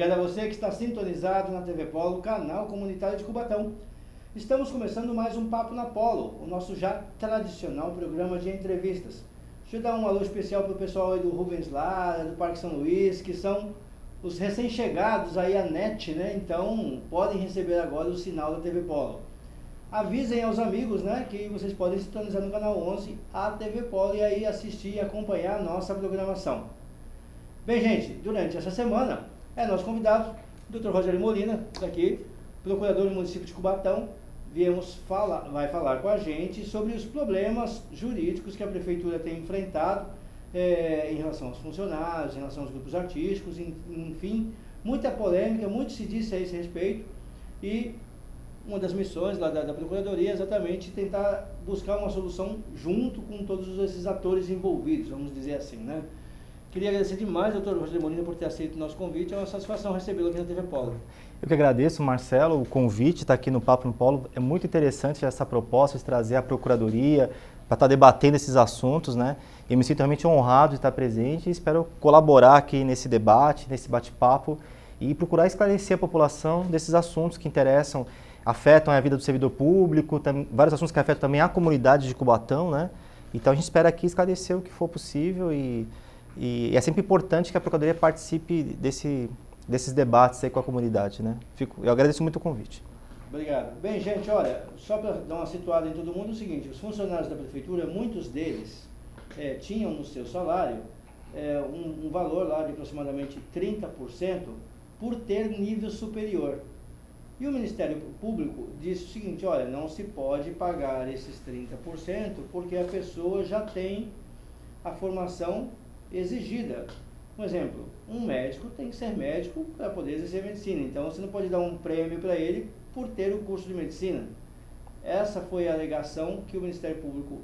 Obrigado a você que está sintonizado na TV Polo, canal comunitário de Cubatão. Estamos começando mais um Papo na Polo, o nosso já tradicional programa de entrevistas. Deixa eu dar um alô especial para o pessoal aí do Rubens Lara, do Parque São Luís, que são os recém-chegados aí à NET, né? Então podem receber agora o sinal da TV Polo. Avisem aos amigos, né, que vocês podem sintonizar no canal 11 a TV Polo e aí assistir e acompanhar a nossa programação. Bem, gente, durante essa semana é nosso convidado, Dr. Rogério Molina, daqui, procurador do município de Cubatão, vai falar com a gente sobre os problemas jurídicos que a prefeitura tem enfrentado em relação aos funcionários, em relação aos grupos artísticos, enfim, muita polêmica, muito se disse a esse respeito, e uma das missões lá da Procuradoria é exatamente tentar buscar uma solução junto com todos esses atores envolvidos, vamos dizer assim, né? Queria agradecer demais, doutor Rogério Molina, por ter aceito o nosso convite. É uma satisfação recebê-lo aqui na TV Polo. Eu que agradeço, Marcelo, o convite, estar aqui no Papo no Polo. É muito interessante essa proposta de trazer a Procuradoria para estar debatendo esses assuntos, né? Eu me sinto realmente honrado de estar presente e espero colaborar aqui nesse debate, nesse bate-papo e procurar esclarecer a população desses assuntos que interessam, afetam a vida do servidor público, vários assuntos que afetam também a comunidade de Cubatão, né? Então a gente espera aqui esclarecer o que for possível e é sempre importante que a Procuradoria participe desses debates aí com a comunidade, né? Eu agradeço muito o convite. Obrigado. Bem, gente, olha, só para dar uma situada em todo mundo, é o seguinte, os funcionários da Prefeitura, muitos deles tinham no seu salário um valor lá de aproximadamente 30% por ter nível superior. E o Ministério Público disse o seguinte, olha, não se pode pagar esses 30% porque a pessoa já tem a formação exigida. Um exemplo, um médico tem que ser médico para poder exercer medicina, então você não pode dar um prêmio para ele por ter o curso de medicina. Essa foi a alegação que o Ministério Público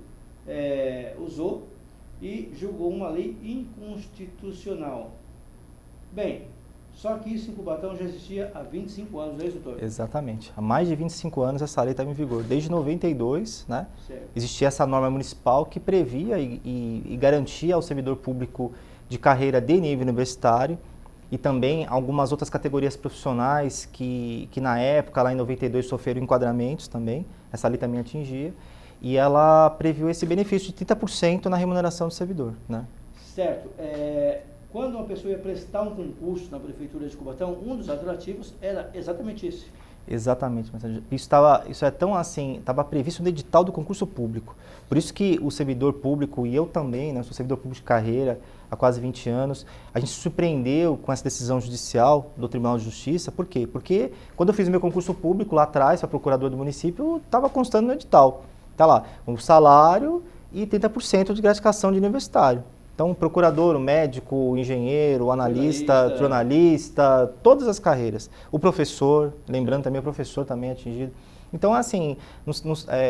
usou e julgou uma lei inconstitucional. Bem, só que isso em Cubatão já existia há 25 anos, não é isso, doutor? Exatamente. Há mais de 25 anos essa lei estava em vigor. Desde 92, né? Certo. Existia essa norma municipal que previa e garantia ao servidor público de carreira de nível universitário e também algumas outras categorias profissionais que na época, lá em 92, sofreram enquadramentos também. Essa lei também atingia. E ela previu esse benefício de 30% na remuneração do servidor, né? Certo. Quando uma pessoa ia prestar um concurso na Prefeitura de Cubatão, um dos atrativos era exatamente esse. Exatamente, mas isso é tão assim, estava previsto no edital do concurso público. Por isso que o servidor público, e eu também, né, sou servidor público de carreira há quase 20 anos, a gente se surpreendeu com essa decisão judicial do Tribunal de Justiça. Por quê? Porque quando eu fiz o meu concurso público lá atrás, para procurador do município, estava constando no edital. Está lá, o salário e 30% de gratificação de universitário. Então, o procurador, o médico, o engenheiro, o analista, jornalista, todas as carreiras. O professor, lembrando também, o professor também é atingido. Então, assim, o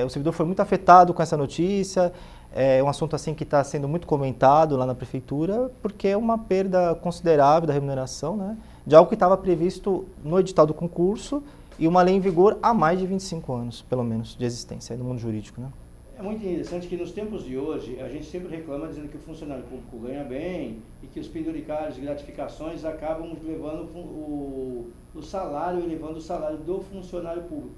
servidor foi muito afetado com essa notícia, é um assunto assim que está sendo muito comentado lá na prefeitura, porque é uma perda considerável da remuneração, né, de algo que estava previsto no edital do concurso e uma lei em vigor há mais de 25 anos, pelo menos, de existência no mundo jurídico, né? É muito interessante que nos tempos de hoje, a gente sempre reclama dizendo que o funcionário público ganha bem e que os penduricários de gratificações acabam levando o salário, elevando o salário do funcionário público.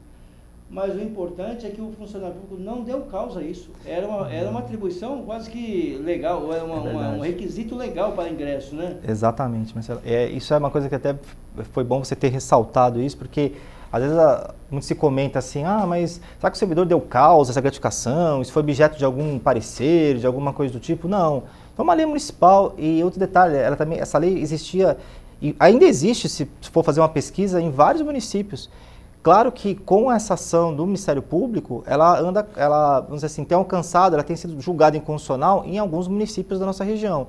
Mas o importante é que o funcionário público não deu causa a isso. Era uma atribuição quase que legal, era um requisito legal para ingresso, né? Exatamente, Marcelo. Isso é uma coisa que até foi bom você ter ressaltado isso, porque às vezes muito se comenta assim, mas será que o servidor deu causa a essa gratificação? Isso foi objeto de algum parecer, de alguma coisa do tipo? Não. Então, uma lei municipal, e outro detalhe, essa lei existia, e ainda existe, se for fazer uma pesquisa, em vários municípios. Claro que com essa ação do Ministério Público, ela vamos dizer assim, tem alcançado, ela tem sido julgada inconstitucional em alguns municípios da nossa região.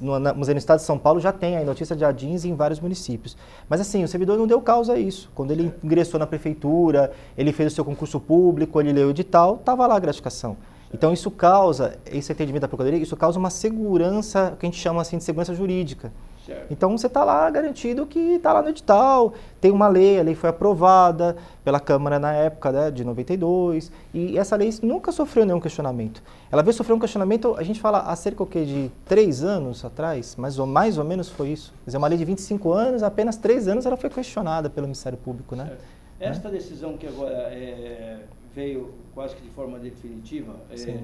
No estado de São Paulo já tem a notícia de ADINS em vários municípios. Mas assim, o servidor não deu causa a isso. Quando ele ingressou na prefeitura, ele fez o seu concurso público, ele leu o edital, estava lá a gratificação. Então isso causa, esse entendimento da Procuradoria, isso causa uma segurança, que a gente chama assim de segurança jurídica. Certo. Então você está lá garantido que está lá no edital, tem uma lei, a lei foi aprovada pela Câmara na época, né, de 92, e essa lei nunca sofreu nenhum questionamento. Ela veio sofrer um questionamento, a gente fala, há cerca de 3 anos atrás, mais ou menos foi isso. Quer dizer, uma lei de 25 anos, apenas 3 anos ela foi questionada pelo Ministério Público, né? Certo. Esta decisão que agora veio quase que de forma definitiva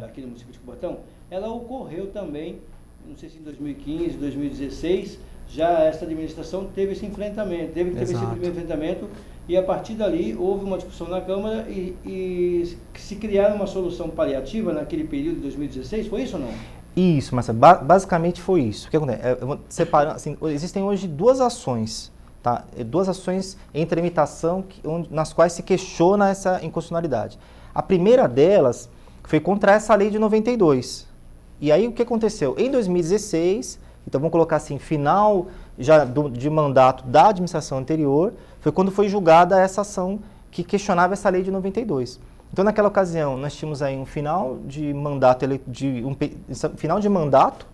aqui no município de Cubatão, ela ocorreu também, não sei se em 2015, 2016, já esta administração teve esse enfrentamento, teve esse primeiro enfrentamento, e a partir dali houve uma discussão na Câmara e se criaram uma solução paliativa naquele período de 2016, foi isso ou não? Isso, mas basicamente foi isso. O que acontece? Eu vou separar, assim, existem hoje 2 ações, tá? 2 ações em tramitação nas quais se questiona essa inconstitucionalidade. A primeira delas foi contra essa lei de 92. E aí o que aconteceu? Em 2016, então vamos colocar assim, final já de mandato da administração anterior, foi quando foi julgada essa ação que questionava essa lei de 92. Então naquela ocasião nós tínhamos aí um final de mandato,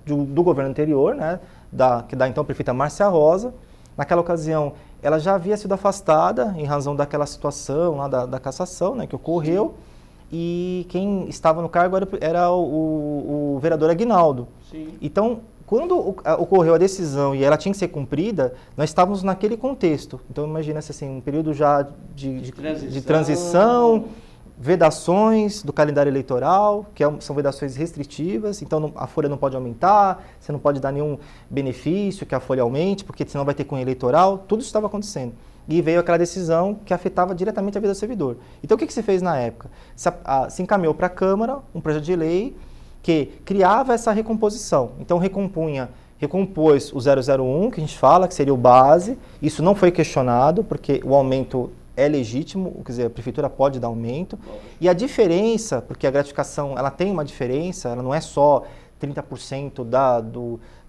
do governo anterior, né, da então prefeita Márcia Rosa. Naquela ocasião ela já havia sido afastada em razão daquela situação lá da cassação, né, que ocorreu. E quem estava no cargo era o vereador Aguinaldo. Sim. Então, quando ocorreu a decisão e ela tinha que ser cumprida, nós estávamos naquele contexto. Então, imagina-se assim, um período já de transição, vedações do calendário eleitoral, que são vedações restritivas, então a folha não pode aumentar, você não pode dar nenhum benefício que a folha aumente, porque senão vai ter cunho eleitoral, tudo isso estava acontecendo. E veio aquela decisão que afetava diretamente a vida do servidor. Então, o que se fez na época? Se encaminhou para a Câmara um projeto de lei que criava essa recomposição. Então, recompôs o 001, que a gente fala, que seria o base. Isso não foi questionado, porque o aumento é legítimo, quer dizer, a prefeitura pode dar aumento. E a diferença, porque a gratificação ela tem uma diferença, ela não é só 30%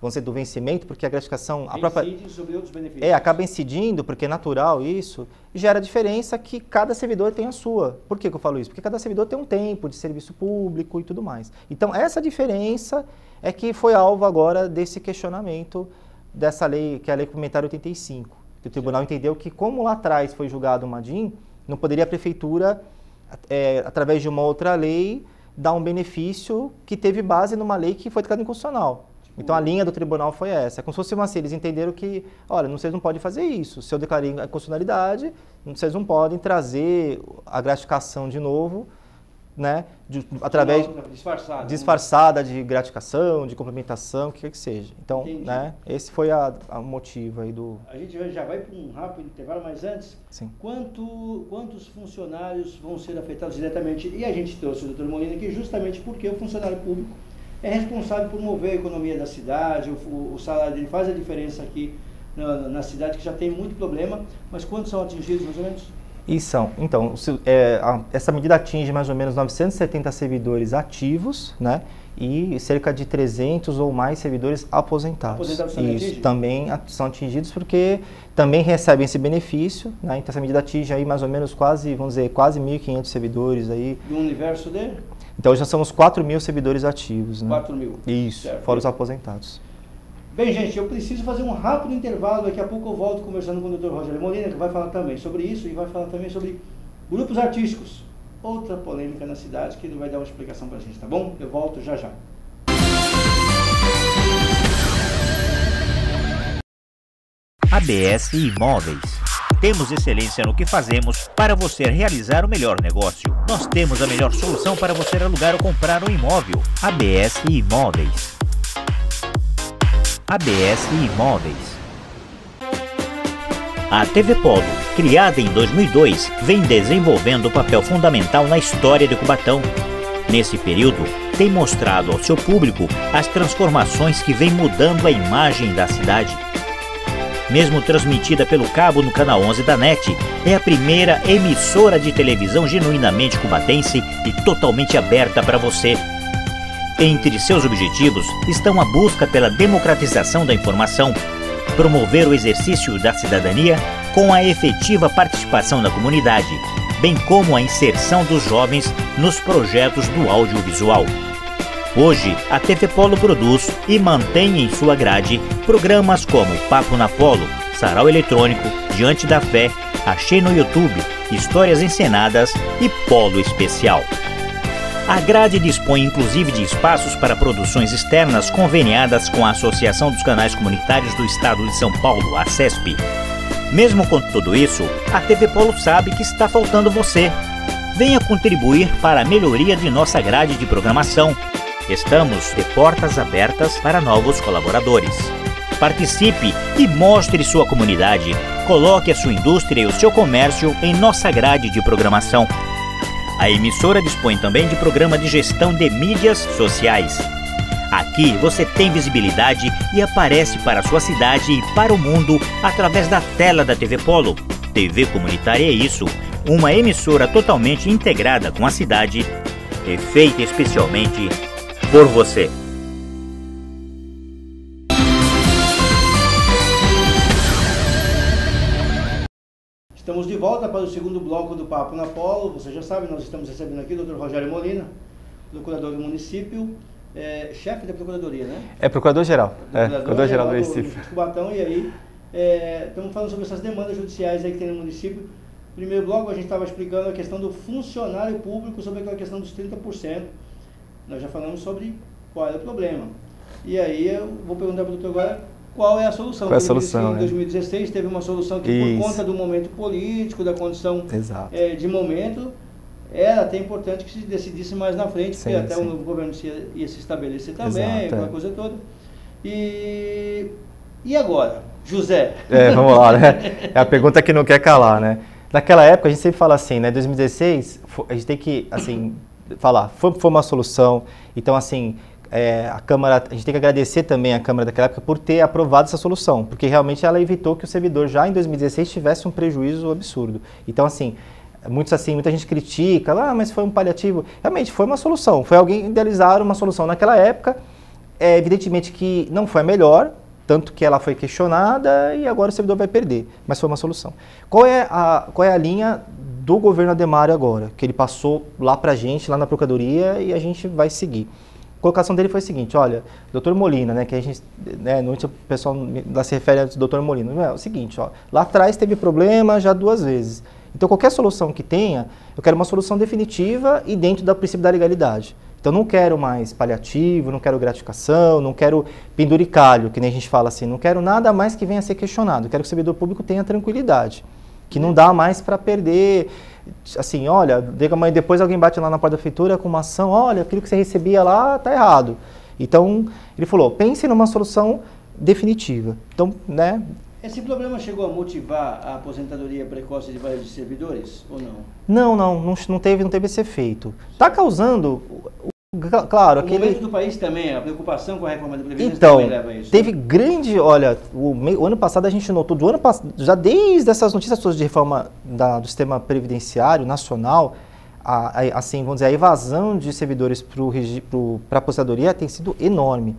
vamos dizer, do vencimento, porque a gratificação... Incide sobre outros benefícios. Acaba incidindo, porque é natural isso, e gera diferença que cada servidor tem a sua. Por que eu falo isso? Porque cada servidor tem um tempo de serviço público e tudo mais. Então, essa diferença é que foi alvo agora desse questionamento dessa lei, que é a Lei Complementar 85. Que o tribunal entendeu que, como lá atrás foi julgado o Madin, não poderia a prefeitura, através de uma outra lei, dar um benefício que teve base numa lei que foi declarada inconstitucional. Então, a linha do tribunal foi essa. É como se fosse assim, eles entenderam que, olha, vocês não podem fazer isso. Se eu declarei a inconstitucionalidade, vocês não podem trazer a gratificação de novo, né, através disfarçada de gratificação, de complementação, o que quer que seja. Então, né, esse foi o motivo aí do... A gente já vai para um rápido intervalo, mas antes, sim, quantos funcionários vão ser afetados diretamente? E a gente trouxe o Dr. Molina aqui justamente porque o funcionário público é responsável por mover a economia da cidade, o salário dele faz a diferença aqui na cidade, que já tem muito problema, mas quantos são atingidos, mais ou menos? Então, essa medida atinge mais ou menos 970 servidores ativos, né, e cerca de 300 ou mais servidores aposentados. Isso, também são atingidos porque também recebem esse benefício, né, então essa medida atinge aí mais ou menos quase 1.500 servidores aí. Do universo dele? Então, hoje nós somos 4.000 servidores ativos. Né? 4.000. Isso, certo, fora os aposentados. Bem, gente, eu preciso fazer um rápido intervalo. Daqui a pouco eu volto conversando com o Dr. Rogério Molina, que vai falar também sobre isso e vai falar também sobre grupos artísticos. Outra polêmica na cidade que ele vai dar uma explicação pra gente, tá bom? Eu volto já já. ABS Imóveis. Temos excelência no que fazemos para você realizar o melhor negócio. Nós temos a melhor solução para você alugar ou comprar um imóvel. ABS Imóveis. ABS Imóveis. A TV Polo, criada em 2002, vem desenvolvendo um papel fundamental na história de Cubatão. Nesse período, tem mostrado ao seu público as transformações que vêm mudando a imagem da cidade. Mesmo transmitida pelo cabo no canal 11 da NET, é a primeira emissora de televisão genuinamente cubatense e totalmente aberta para você. Entre seus objetivos estão a busca pela democratização da informação, promover o exercício da cidadania com a efetiva participação da comunidade, bem como a inserção dos jovens nos projetos do audiovisual. Hoje, a TV Polo produz e mantém em sua grade programas como Papo na Polo, Sarau Eletrônico, Diante da Fé, Achei no YouTube, Histórias Encenadas e Polo Especial. A grade dispõe inclusive de espaços para produções externas conveniadas com a Associação dos Canais Comunitários do Estado de São Paulo, a ACESP. Mesmo com tudo isso, a TV Polo sabe que está faltando você. Venha contribuir para a melhoria de nossa grade de programação. Estamos de portas abertas para novos colaboradores. Participe e mostre sua comunidade. Coloque a sua indústria e o seu comércio em nossa grade de programação. A emissora dispõe também de programa de gestão de mídias sociais. Aqui você tem visibilidade e aparece para a sua cidade e para o mundo através da tela da TV Polo. TV comunitária é isso, uma emissora totalmente integrada com a cidade e feita especialmente por você. Estamos de volta para o segundo bloco do Papo na Polo. Você já sabe, nós estamos recebendo aqui o Dr. Rogério Molina, procurador do município, chefe da Procuradoria, né? É Procurador-Geral. Procurador-Geral do município. De Cubatão, e aí estamos falando sobre essas demandas judiciais aí que tem no município. Primeiro bloco a gente estava explicando a questão do funcionário público, sobre aquela questão dos 30%. Nós já falamos sobre qual é o problema. E aí eu vou perguntar para o doutor agora qual é a solução. Qual é a solução? Em 2016 teve uma solução que por conta do momento político, da condição de momento, era até importante que se decidisse mais na frente, porque até o novo governo ia se estabelecer também, aquela coisa toda. E agora, José? Vamos lá, né? É a pergunta que não quer calar, né? Naquela época, a gente sempre fala assim, né? 2016, a gente tem que, assim, falar, foi uma solução. Então, assim, a Câmara, a gente tem que agradecer também a Câmara daquela época por ter aprovado essa solução, porque realmente ela evitou que o servidor já em 2016 tivesse um prejuízo absurdo. Então, assim, muita gente critica, mas foi um paliativo. Realmente, foi uma solução. Foi alguém idealizar uma solução naquela época. Evidentemente que não foi a melhor, tanto que ela foi questionada e agora o servidor vai perder, mas foi uma solução. Qual é a linha do governo Adhemário agora? Que ele passou lá pra gente, lá na Procuradoria, e a gente vai seguir. A colocação dele foi a seguinte: olha, doutor Molina, né, que a gente, normalmente o pessoal se refere ao doutor Molina, é o seguinte, lá atrás teve problema já 2 vezes. Então qualquer solução que tenha, eu quero uma solução definitiva e dentro do princípio da legalidade. Então não quero mais paliativo, não quero gratificação, não quero penduricalho, que nem a gente fala assim, não quero nada mais que venha a ser questionado, quero que o servidor público tenha tranquilidade, que não dá mais para perder, assim, olha, depois alguém bate lá na porta da prefeitura com uma ação, olha, aquilo que você recebia lá está errado. Então, ele falou, pense numa solução definitiva. Então, né... Esse problema chegou a motivar a aposentadoria precoce de vários servidores, ou não? Não teve esse efeito. Está causando... Claro, o momento do país também, a preocupação com a reforma da Previdência também leva a isso. Teve grande, olha, o ano passado a gente notou, já desde essas notícias todas de reforma do sistema previdenciário nacional, assim, vamos dizer, a evasão de servidores para a aposentadoria tem sido enorme.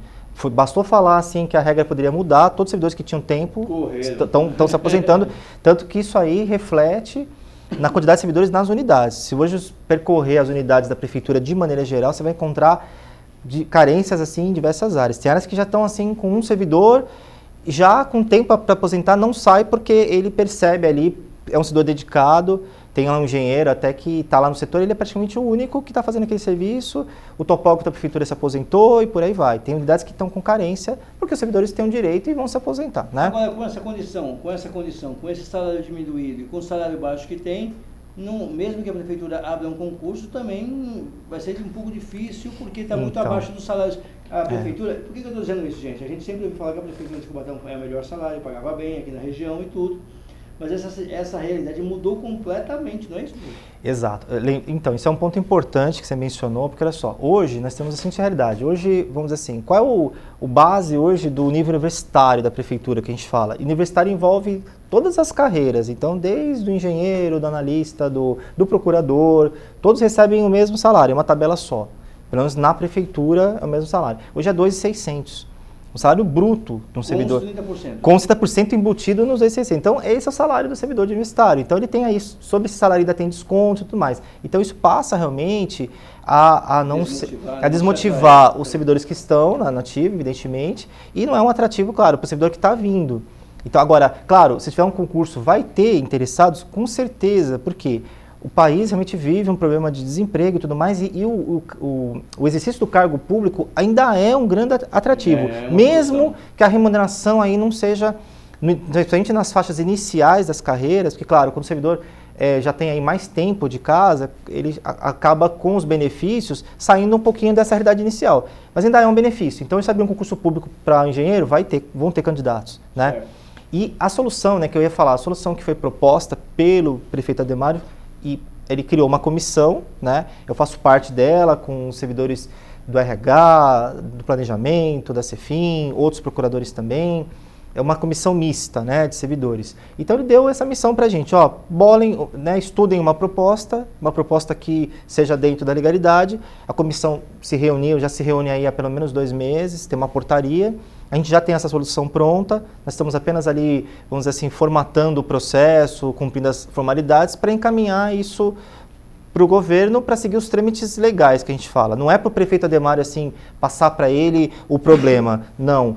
Bastou falar assim que a regra poderia mudar, todos os servidores que tinham tempo estão se aposentando, tanto que isso aí reflete na quantidade de servidores nas unidades. Se hoje percorrer as unidades da prefeitura de maneira geral, você vai encontrar carências assim em diversas áreas. Tem áreas que já estão assim com um servidor, já com tempo para aposentar, não sai porque ele percebe ali, é um servidor dedicado, tem um engenheiro até que está lá no setor, ele é praticamente o único que está fazendo aquele serviço, o topógrafo da prefeitura se aposentou e por aí vai. Tem unidades que estão com carência porque os servidores têm um direito e vão se aposentar, né? Agora, com essa condição, com esse salário diminuído e com o salário baixo que tem, mesmo que a prefeitura abra um concurso, também vai ser um pouco difícil porque está muito abaixo dos salários. A prefeitura, por que eu estou dizendo isso, gente? A gente sempre ouve falar que a prefeitura de Cubatão é o melhor salário, pagava bem aqui na região e tudo. Mas essa realidade mudou completamente, não é isso? Exato. Então, isso é um ponto importante que você mencionou, porque olha só, hoje nós temos a seguinte realidade. Hoje, vamos dizer assim, qual é o base hoje do nível universitário da prefeitura que a gente fala? Universitário envolve todas as carreiras, então desde o engenheiro, do analista, do procurador, todos recebem o mesmo salário, é uma tabela só. Pelo menos na prefeitura é o mesmo salário. Hoje é 2.600. um salário bruto de um servidor. Com 30% embutido nos 2.600. Então, esse é o salário do servidor de universitário. Então, ele tem aí, sobre esse salário ainda tem desconto e tudo mais. Então, isso passa realmente a desmotivar os servidores que estão na ativa, evidentemente, e não é um atrativo, claro, para o servidor que está vindo. Então, agora, claro, se tiver um concurso, vai ter interessados, com certeza, porque o país realmente vive um problema de desemprego e tudo mais, e o exercício do cargo público ainda é um grande atrativo, mesmo que a remuneração aí não seja, principalmente nas faixas iniciais das carreiras, porque, claro, quando o servidor já tem aí mais tempo de casa, ele acaba com os benefícios saindo um pouquinho dessa realidade inicial, mas ainda é um benefício. Então, se abrir um concurso público para engenheiro, vão ter candidatos, né? Certo. E a solução, né, que eu ia falar, a solução que foi proposta pelo prefeito Ademar, e ele criou uma comissão, né? Eu faço parte dela com os servidores do RH, do Planejamento, da Cefim, outros procuradores também. É uma comissão mista, né, de servidores. Então ele deu essa missão para a gente, ó, bolem, né, estudem uma proposta que seja dentro da legalidade. A comissão já se reúne aí há pelo menos 2 meses, tem uma portaria. A gente já tem essa solução pronta, nós estamos apenas ali, vamos dizer assim, formatando o processo, cumprindo as formalidades para encaminhar isso para o governo para seguir os trâmites legais que a gente fala. Não é para o prefeito Ademar, assim, passar para ele o problema, não.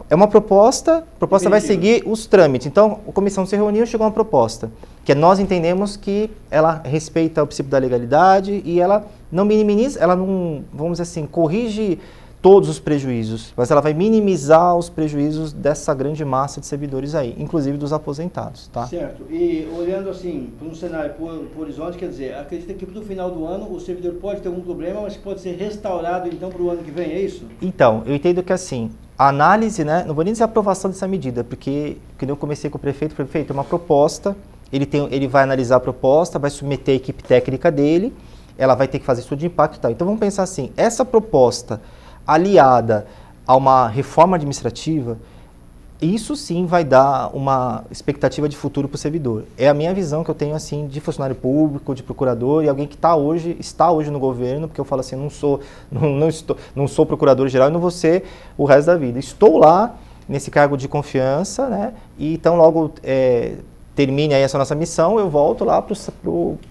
É uma proposta, a proposta vai seguir os trâmites. Então, a comissão se reuniu e chegou a uma proposta, que nós entendemos que ela respeita o princípio da legalidade e ela não minimiza, ela não, vamos dizer assim, corrige todos os prejuízos, mas ela vai minimizar os prejuízos dessa grande massa de servidores aí, inclusive dos aposentados, tá? Certo. E olhando assim para um cenário, por horizonte, quer dizer, acredita que para o final do ano o servidor pode ter algum problema, mas pode ser restaurado então para o ano que vem, é isso? Então, eu entendo que assim, a análise, né, não vou nem dizer a aprovação dessa medida, porque quando eu comecei com o prefeito é uma proposta, ele vai analisar a proposta, vai submeter a equipe técnica dele, ela vai ter que fazer estudo de impacto e tal. Então vamos pensar assim, essa proposta aliada a uma reforma administrativa, isso sim vai dar uma expectativa de futuro para o servidor. É a minha visão que eu tenho assim de funcionário público, de procurador e alguém que está hoje no governo, porque eu falo assim, não sou procurador-geral e não vou ser o resto da vida. Estou lá nesse cargo de confiança, né? E então logo termine aí essa nossa missão, eu volto lá para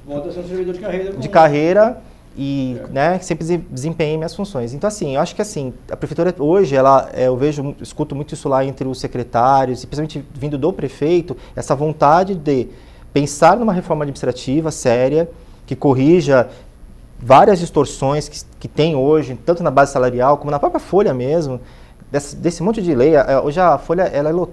volta a ser um servidor de carreira. E né, sempre desempenhei minhas funções. Então, assim, eu acho que assim, a prefeitura hoje, escuto muito isso lá entre os secretários, e principalmente vindo do prefeito, essa vontade de pensar numa reforma administrativa séria, que corrija várias distorções que tem hoje, tanto na base salarial como na própria folha mesmo, desse monte de lei. Hoje a folha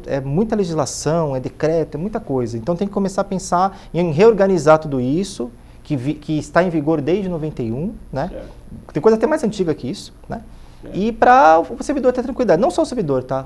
é muita legislação, é decreto, é muita coisa. Então tem que começar a pensar em reorganizar tudo isso, que está em vigor desde 91, né? Certo. Tem coisa até mais antiga que isso, né? Certo. E para o servidor ter tranquilidade, não só o servidor, tá?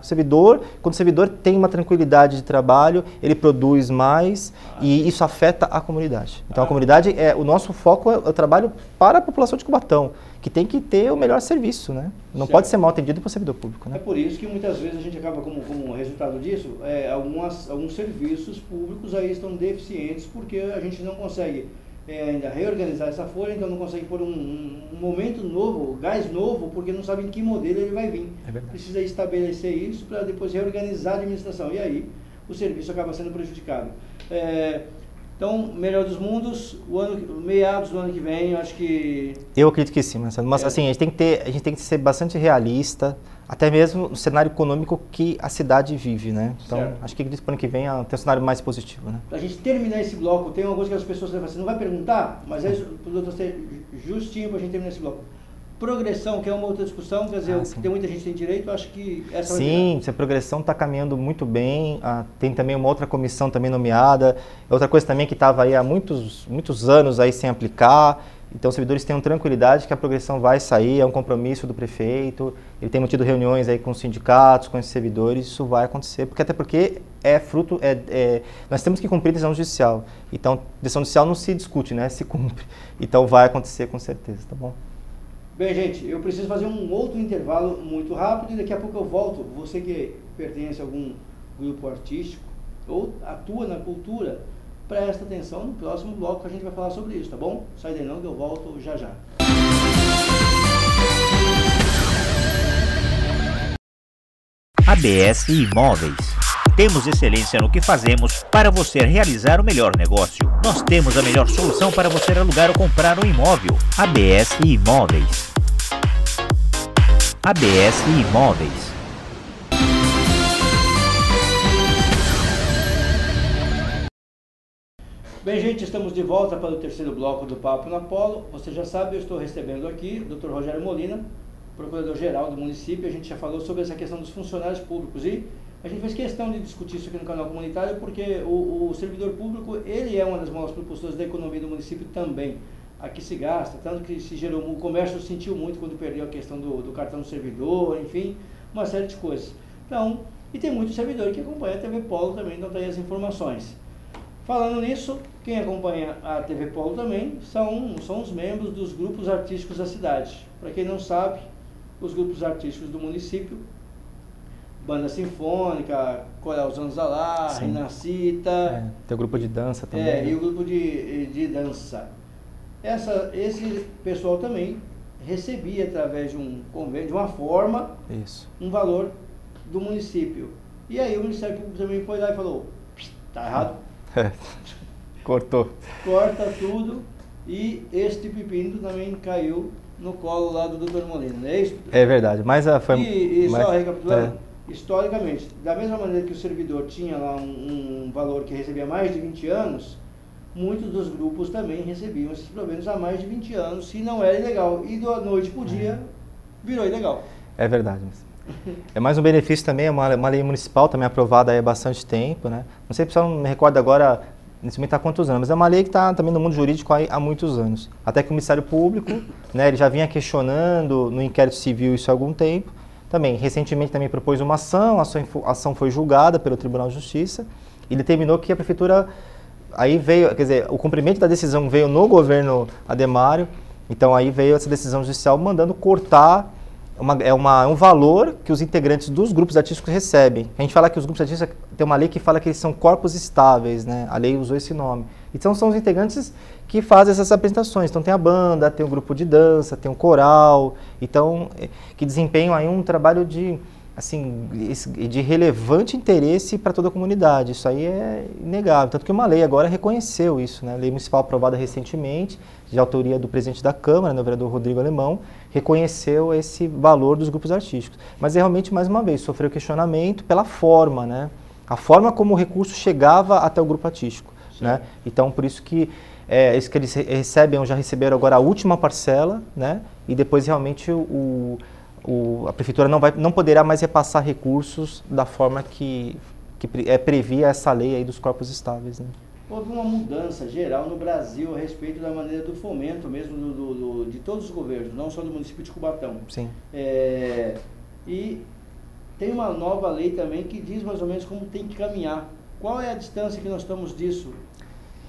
Quando o servidor tem uma tranquilidade de trabalho, ele produz mais e isso afeta a comunidade. Então a comunidade, o nosso foco é o trabalho para a população de Cubatão, que tem que ter o melhor serviço, né? Não certo. Pode ser mal atendido para o servidor público, né? É por isso que muitas vezes a gente acaba, como resultado disso, alguns serviços públicos aí estão deficientes porque a gente não consegue ainda reorganizar essa folha, então não consegue pôr um momento novo, gás novo, porque não sabe em que modelo ele vai vir. Precisa estabelecer isso para depois reorganizar a administração, e aí o serviço acaba sendo prejudicado. Então, melhor dos mundos, meados do ano que vem, eu acho que... Eu acredito que sim, Marcelo, mas assim, a gente tem que ser bastante realista, até mesmo no cenário econômico que a cidade vive, né? Então, certo. Acho que acredito que o ano que vem tem um cenário mais positivo, né? Para a gente terminar esse bloco, tem uma coisa que as pessoas falam assim, não vai perguntar, mas é para o doutor ser justinho para a gente terminar esse bloco. Progressão, que é uma outra discussão, quer dizer, tem muita gente que tem direito, eu acho que essa vai sim, a progressão está caminhando muito bem, tem também uma outra comissão também nomeada, outra coisa também que estava aí há muitos anos aí sem aplicar. Então, os servidores tenham tranquilidade que a progressão vai sair, é um compromisso do prefeito, ele tem mantido reuniões aí com os sindicatos, com os servidores, isso vai acontecer, até porque nós temos que cumprir a decisão judicial. Então, decisão judicial não se discute, né, se cumpre. Então, vai acontecer com certeza, tá bom? Bem, gente, eu preciso fazer um outro intervalo muito rápido e daqui a pouco eu volto. Você que pertence a algum grupo artístico ou atua na cultura, presta atenção no próximo bloco que a gente vai falar sobre isso, tá bom? Sai daí não que eu volto já já. ABS Imóveis. Temos excelência no que fazemos para você realizar o melhor negócio. Nós temos a melhor solução para você alugar ou comprar um imóvel. ABS Imóveis. ABS Imóveis. Bem, gente, estamos de volta para o terceiro bloco do Papo na Polo. Você já sabe, eu estou recebendo aqui o Dr. Rogério Molina, procurador-geral do município. A gente já falou sobre essa questão dos funcionários públicos e a gente fez questão de discutir isso aqui no canal comunitário porque o servidor público, ele é uma das maiores propulsoras da economia do município também. Aqui se gasta, tanto que se gerou, o comércio sentiu muito quando perdeu a questão do cartão do servidor, enfim, uma série de coisas. Então, e tem muito servidor que acompanha a TV Polo também, então tem as informações. Falando nisso, quem acompanha a TV Polo também são os membros dos grupos artísticos da cidade. Para quem não sabe, os grupos artísticos do município, Banda Sinfônica, Coral Zanzalá, Renascita... tem o grupo de dança também. E o grupo de dança. Esse pessoal também recebia, através de um convênio, de uma forma, um valor do município. E aí o Ministério Público também foi lá e falou, tá errado. Cortou. Corta tudo e este pepino também caiu no colo lá do Dr. Molina, não é isso? É verdade, mas foi... Só recapitulando, historicamente, da mesma maneira que o servidor tinha lá um valor que recebia mais de 20 anos, muitos dos grupos também recebiam esses proventos há mais de 20 anos, se não era ilegal. E da noite para o dia, virou ilegal. É verdade. É mais um benefício também, é uma lei municipal também aprovada há bastante tempo, né? Não sei se o pessoal não me recorda agora, nesse momento há quantos anos, mas é uma lei que está também no mundo jurídico há muitos anos. Até que o Ministério Público, né, ele já vinha questionando no inquérito civil isso há algum tempo. Também, recentemente também propôs uma ação, a ação foi julgada pelo Tribunal de Justiça e determinou que a Prefeitura, aí veio, quer dizer, o cumprimento da decisão veio no governo Ademário, então aí veio essa decisão judicial mandando cortar um valor que os integrantes dos grupos artísticos recebem. A gente fala que os grupos artísticos, tem uma lei que fala que eles são corpos estáveis, né? A lei usou esse nome. Então são os integrantes que fazem essas apresentações. Então tem a banda, tem o grupo de dança, tem o coral, então que desempenham aí um trabalho de relevante interesse para toda a comunidade. Isso aí é inegável. Tanto que uma lei agora reconheceu isso, né? A lei municipal aprovada recentemente, de autoria do presidente da Câmara, né, o vereador Rodrigo Alemão, reconheceu esse valor dos grupos artísticos. Mas realmente, mais uma vez, sofreu questionamento pela forma, né? A forma como o recurso chegava até o grupo artístico, né? Então, por isso que isso que eles recebem, já receberam agora a última parcela, né? E depois realmente a Prefeitura não poderá mais repassar recursos da forma que previa essa lei aí dos corpos estáveis, né? Houve uma mudança geral no Brasil a respeito da maneira do fomento mesmo de todos os governos, não só do município de Cubatão. Sim. E tem uma nova lei também que diz mais ou menos como tem que caminhar. Qual é a distância que nós estamos disso?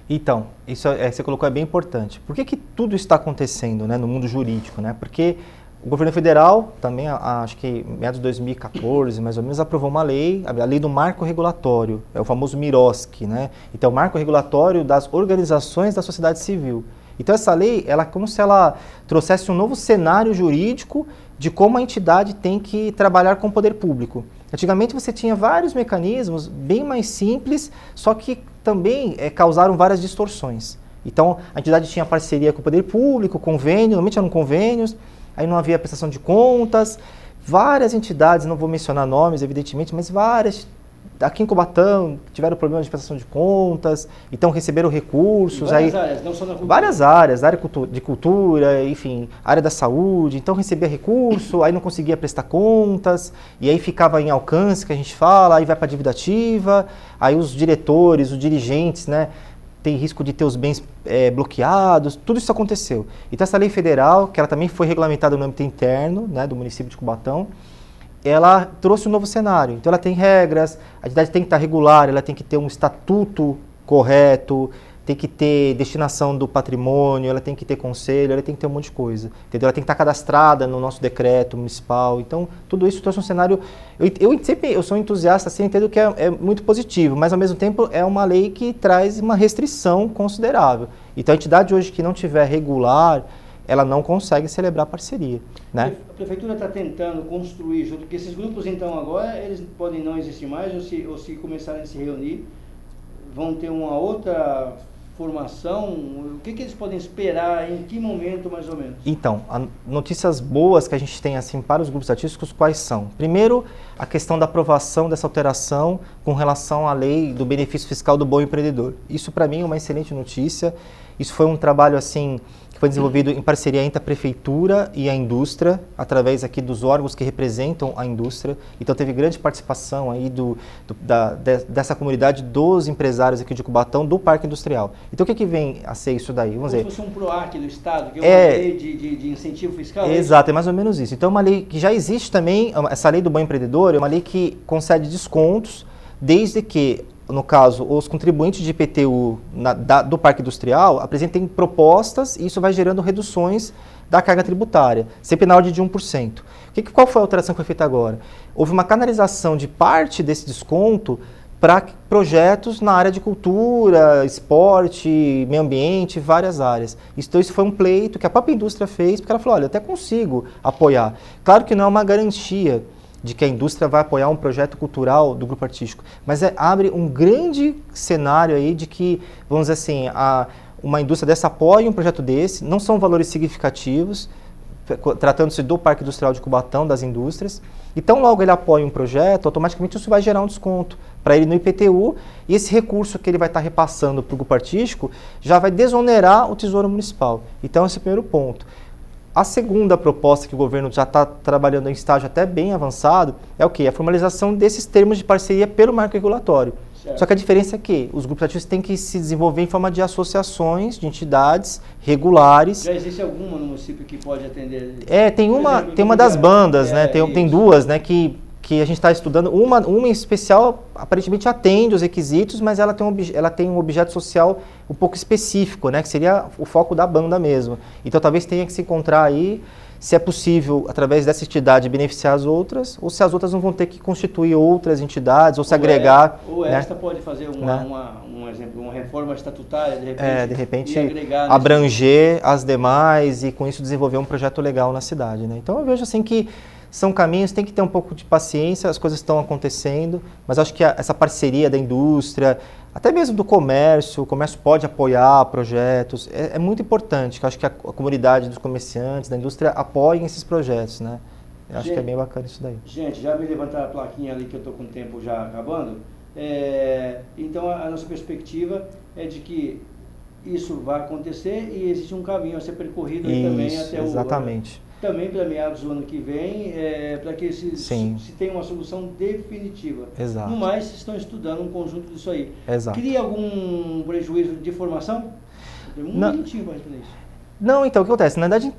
Então, isso você colocou é bem importante. Por que tudo está acontecendo, né, no mundo jurídico, né? Porque o governo federal também, acho que em meados de 2014, mais ou menos, aprovou uma lei, a lei do marco regulatório, é o famoso MIROSC, né? Então, o marco regulatório das organizações da sociedade civil. Então, essa lei, ela é como se ela trouxesse um novo cenário jurídico de como a entidade tem que trabalhar com o poder público. Antigamente, você tinha vários mecanismos bem mais simples, só que também causaram várias distorções. Então, a entidade tinha parceria com o poder público, convênio, normalmente eram convênios, aí não havia prestação de contas, várias entidades, não vou mencionar nomes, evidentemente, mas várias, aqui em Cubatão, tiveram problemas de prestação de contas, então receberam recursos. Várias áreas, não só na cultura. Várias áreas, área de cultura, enfim, área da saúde, então recebia recurso, aí não conseguia prestar contas, e aí ficava em alcance, que a gente fala, aí vai para a dívida ativa, aí os diretores, os dirigentes, né, tem risco de ter os bens bloqueados, tudo isso aconteceu. Então essa lei federal, que ela também foi regulamentada no âmbito interno, né, do município de Cubatão, ela trouxe um novo cenário. Então ela tem regras, a entidade tem que estar regular, ela tem que ter um estatuto correto, tem que ter destinação do patrimônio, ela tem que ter conselho, ela tem que ter um monte de coisa. Entendeu? Ela tem que estar cadastrada no nosso decreto municipal. Então, tudo isso trouxe um cenário... Eu sou entusiasta, assim, entendo que é muito positivo, mas, ao mesmo tempo, é uma lei que traz uma restrição considerável. Então, a entidade hoje que não tiver regular, ela não consegue celebrar parceria, né? A prefeitura está tentando construir junto, porque esses grupos então agora eles podem não existir mais, ou se começarem a se reunir, vão ter uma outra formação. O que eles podem esperar, em que momento mais ou menos? Então, notícias boas que a gente tem assim para os grupos artísticos quais são? Primeiro, a questão da aprovação dessa alteração com relação à lei do benefício fiscal do bom empreendedor. Isso para mim é uma excelente notícia. Isso foi um trabalho assim que foi desenvolvido em parceria entre a prefeitura e a indústria, através aqui dos órgãos que representam a indústria. Então teve grande participação aí dessa comunidade dos empresários aqui de Cubatão, do Parque Industrial. Então o que vem a ser isso daí? Vamos dizer, como se fosse um PROAC do Estado, que é uma lei de incentivo fiscal? Exato, é mais ou menos isso. Então é uma lei que já existe também, essa lei do bom empreendedor é uma lei que concede descontos, desde que, no caso, os contribuintes de IPTU do Parque Industrial apresentem propostas e isso vai gerando reduções da carga tributária, sempre na ordem de 1%. Qual foi a alteração que foi feita agora? Houve uma canalização de parte desse desconto para projetos na área de cultura, esporte, meio ambiente, várias áreas. Então isso foi um pleito que a própria indústria fez, porque ela falou, olha, eu até consigo apoiar. Claro que não é uma garantia de que a indústria vai apoiar um projeto cultural do grupo artístico, mas abre um grande cenário aí de que, vamos dizer assim, uma indústria dessa apoia um projeto desse, não são valores significativos, tratando-se do Parque Industrial de Cubatão, das indústrias, e tão logo ele apoia um projeto, automaticamente isso vai gerar um desconto para ele no IPTU, e esse recurso que ele vai estar repassando para o grupo artístico já vai desonerar o Tesouro Municipal. Então esse é o primeiro ponto. A segunda proposta que o governo já está trabalhando em estágio até bem avançado é o quê? A formalização desses termos de parceria pelo marco regulatório. Certo. Só que a diferença é que os grupos artísticos têm que se desenvolver em forma de associações, de entidades regulares. Já existe alguma no município que pode atender? Tem uma das bandas, né? Tem duas, né, que a gente está estudando. Uma em especial aparentemente atende os requisitos, mas ela tem um objeto social um pouco específico, né, que seria o foco da banda mesmo. Então talvez tenha que se encontrar aí se é possível, através dessa entidade, beneficiar as outras, ou se as outras não vão ter que constituir outras entidades, ou se agregar. Ou esta pode fazer um exemplo, uma reforma estatutária, de repente abranger as demais e com isso desenvolver um projeto legal na cidade, né? Então eu vejo assim que são caminhos, tem que ter um pouco de paciência, as coisas estão acontecendo, mas acho que essa parceria da indústria, até mesmo do comércio, o comércio pode apoiar projetos, é muito importante, que acho que a comunidade dos comerciantes, da indústria, apoiem esses projetos, né? Eu acho que é bem bacana isso daí. Gente, já me levantaram a plaquinha ali que eu estou com o tempo já acabando, então a nossa perspectiva é de que isso vai acontecer e existe um caminho a ser percorrido aí também até exatamente. Também para meados do ano que vem, para que se tenha uma solução definitiva. Exato. No mais, estão estudando um conjunto disso aí. Exato. Cria algum prejuízo de formação? Minutinho para responder isso. Não, então, o que acontece? Na verdade,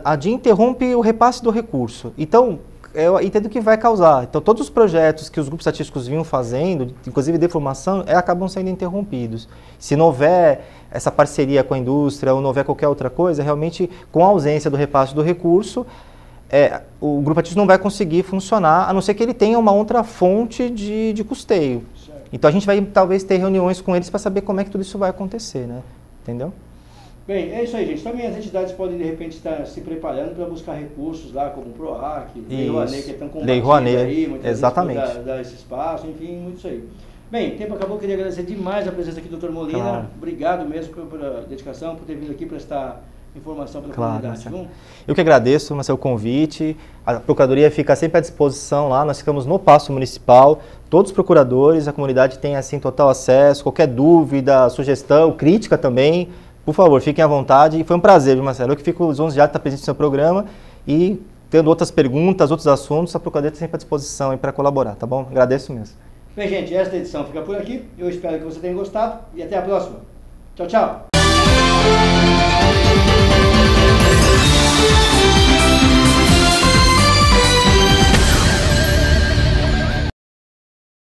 a DIN interrompe o repasse do recurso. Então, eu entendo que vai causar. Então, todos os projetos que os grupos artísticos vinham fazendo, inclusive de formação, acabam sendo interrompidos. Se não houver essa parceria com a indústria ou não houver qualquer outra coisa, realmente, com a ausência do repasse do recurso, o grupo artístico não vai conseguir funcionar, a não ser que ele tenha uma outra fonte de custeio. Certo. Então, a gente vai talvez ter reuniões com eles para saber como é que tudo isso vai acontecer, né? Entendeu? Bem, é isso aí, gente. Também as entidades podem, de repente, estar se preparando para buscar recursos lá, como o PROAC, Lei Rouanet, que é tão combatido aí, muitas exatamente. vezes dar esse espaço, enfim, muito isso aí. Bem, o tempo acabou, eu queria agradecer demais a presença aqui do Dr. Molina. Claro. Obrigado mesmo pela dedicação, por ter vindo aqui prestar informação para a comunidade. Viu? Eu que agradeço, Marcelo, o convite. A Procuradoria fica sempre à disposição lá, nós ficamos no Paço Municipal, todos os procuradores, a comunidade tem assim total acesso, qualquer dúvida, sugestão, crítica também, por favor, fiquem à vontade. E foi um prazer, viu, Marcelo? Eu que fico lisonjeado de estar presente no seu programa e tendo outras perguntas, outros assuntos, a Procuradoria está sempre à disposição para colaborar, tá bom? Agradeço mesmo. Bem, gente, esta edição fica por aqui. Eu espero que você tenha gostado e até a próxima. Tchau, tchau.